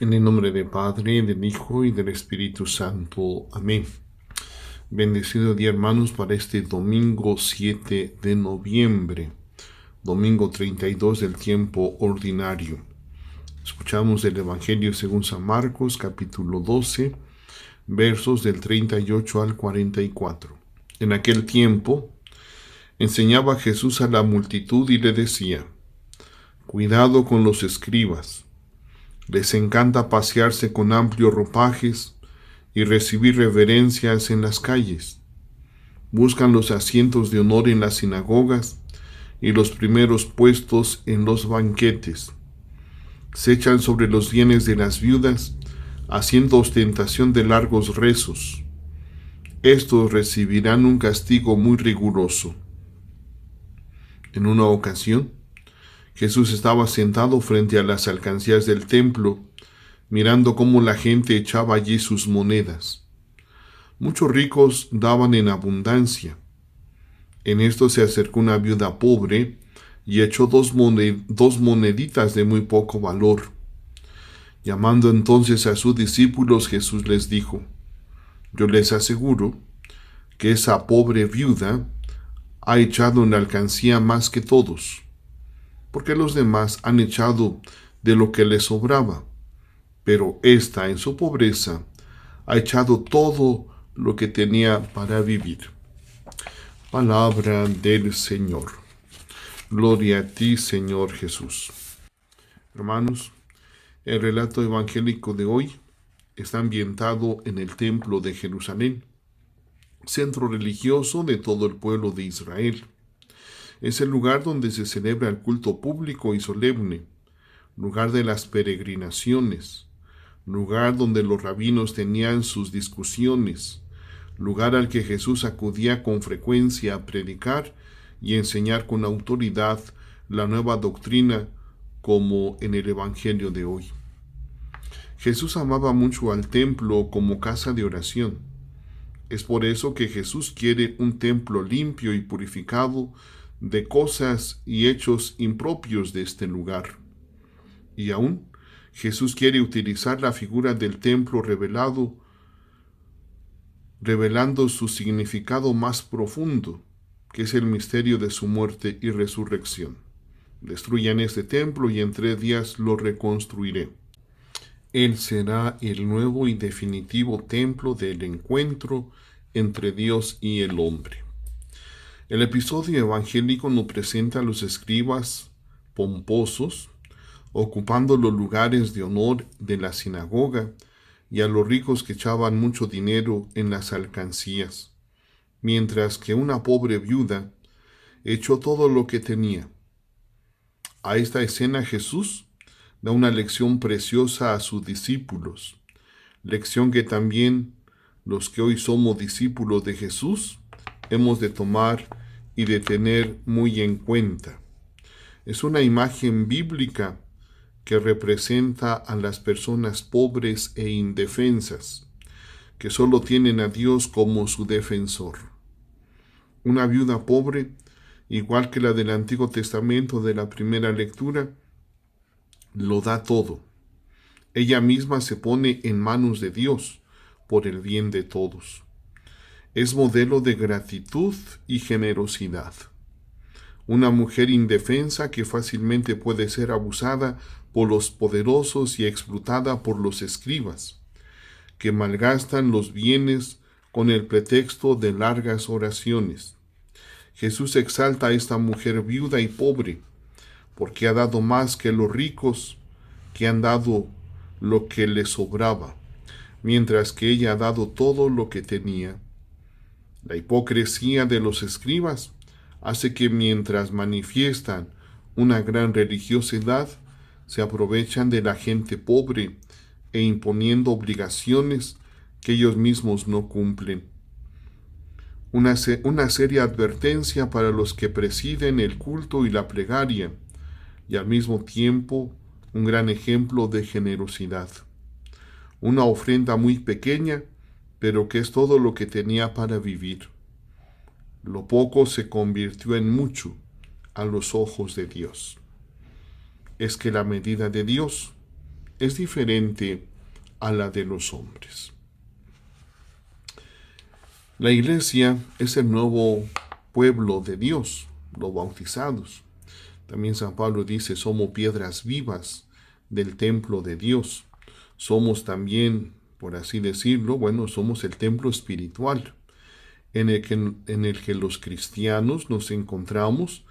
En el nombre del Padre, del Hijo y del Espíritu Santo. Amén. Bendecido día, hermanos, para este domingo 7 de noviembre, domingo 32 del tiempo ordinario. Escuchamos el Evangelio según San Marcos, capítulo 12, versos del 38 al 44. En aquel tiempo, enseñaba Jesús a la multitud y le decía: cuidado con los escribas. Les encanta pasearse con amplios ropajes y recibir reverencias en las calles. Buscan los asientos de honor en las sinagogas y los primeros puestos en los banquetes. Se echan sobre los bienes de las viudas, haciendo ostentación de largos rezos. Estos recibirán un castigo muy riguroso. En una ocasión, Jesús estaba sentado frente a las alcancías del templo, mirando cómo la gente echaba allí sus monedas. Muchos ricos daban en abundancia. En esto se acercó una viuda pobre y echó dos moneditas de muy poco valor. Llamando entonces a sus discípulos, Jesús les dijo: yo les aseguro que esa pobre viuda ha echado en la alcancía más que todos, porque los demás han echado de lo que les sobraba, pero ésta en su pobreza ha echado todo lo que tenía para vivir. Palabra del Señor. Gloria a ti, Señor Jesús. Hermanos, el relato evangélico de hoy está ambientado en el templo de Jerusalén, centro religioso de todo el pueblo de Israel. Es el lugar donde se celebra el culto público y solemne, lugar de las peregrinaciones, lugar donde los rabinos tenían sus discusiones, lugar al que Jesús acudía con frecuencia a predicar y enseñar con autoridad la nueva doctrina, como en el Evangelio de hoy. Jesús amaba mucho al templo como casa de oración. Es por eso que Jesús quiere un templo limpio y purificado de cosas y hechos impropios de este lugar. Y aún, Jesús quiere utilizar la figura del templo revelando su significado más profundo, que es el misterio de su muerte y resurrección. Destruyan este templo y en 3 días lo reconstruiré. Él será el nuevo y definitivo templo del encuentro entre Dios y el hombre. El episodio evangélico nos presenta a los escribas pomposos ocupando los lugares de honor de la sinagoga y a los ricos que echaban mucho dinero en las alcancías, mientras que una pobre viuda echó todo lo que tenía. A esta escena Jesús da una lección preciosa a sus discípulos, lección que también los que hoy somos discípulos de Jesús hemos de tomar y de tener muy en cuenta. Es una imagen bíblica que representa a las personas pobres e indefensas, que solo tienen a Dios como su defensor. Una viuda pobre, igual que la del Antiguo Testamento de la primera lectura, lo da todo. Ella misma se pone en manos de Dios por el bien de todos. Es modelo de gratitud y generosidad. Una mujer indefensa que fácilmente puede ser abusada por los poderosos y explotada por los escribas, que malgastan los bienes con el pretexto de largas oraciones. Jesús exalta a esta mujer viuda y pobre, porque ha dado más que los ricos, que han dado lo que les sobraba, mientras que ella ha dado todo lo que tenía. La hipocresía de los escribas hace que mientras manifiestan una gran religiosidad, se aprovechan de la gente pobre e imponiendo obligaciones que ellos mismos no cumplen. Una seria advertencia para los que presiden el culto y la plegaria, y al mismo tiempo un gran ejemplo de generosidad. Una ofrenda muy pequeña, pero que es todo lo que tenía para vivir. Lo poco se convirtió en mucho a los ojos de Dios. Es que la medida de Dios es diferente a la de los hombres. La iglesia es el nuevo pueblo de Dios, los bautizados. También San Pablo dice, somos piedras vivas del templo de Dios. Somos también, por así decirlo, somos el templo espiritual en el que los cristianos nos encontramos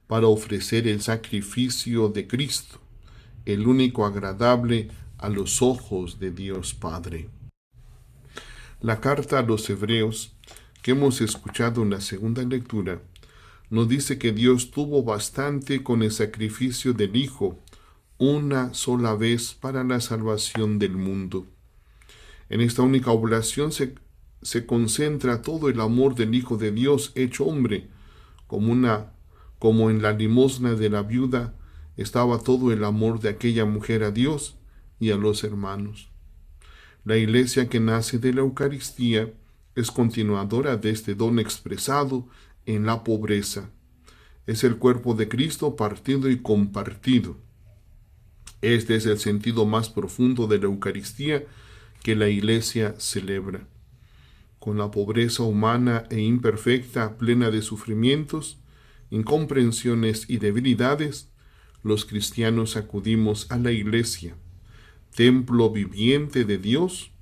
para ofrecer el sacrificio de Cristo, el único agradable a los ojos de Dios Padre. La carta a los Hebreos, que hemos escuchado en la segunda lectura, nos dice que Dios tuvo bastante con el sacrificio del Hijo, una sola vez para la salvación del mundo. En esta única oblación se concentra todo el amor del Hijo de Dios hecho hombre, como en la limosna de la viuda estaba todo el amor de aquella mujer a Dios y a los hermanos. La iglesia que nace de la Eucaristía es continuadora de este don expresado en la pobreza. Es el cuerpo de Cristo partido y compartido. Este es el sentido más profundo de la Eucaristía que la iglesia celebra. Con la pobreza humana e imperfecta, plena de sufrimientos, incomprensiones y debilidades, los cristianos acudimos a la iglesia, templo viviente de Dios,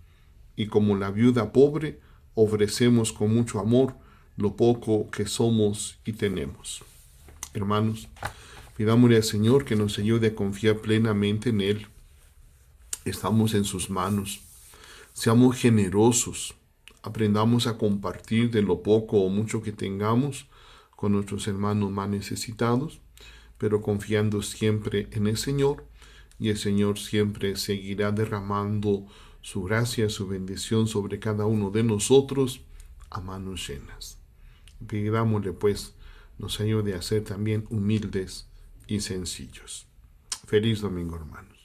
y como la viuda pobre, ofrecemos con mucho amor lo poco que somos y tenemos. Hermanos, pidámosle al Señor que nos ayude a confiar plenamente en Él. Estamos en sus manos. Seamos generosos. Aprendamos a compartir de lo poco o mucho que tengamos con nuestros hermanos más necesitados, pero confiando siempre en el Señor, y el Señor siempre seguirá derramando su gracia, su bendición sobre cada uno de nosotros a manos llenas. Pidámosle pues nos ayude a ser también humildes y sencillos. Feliz domingo, hermanos.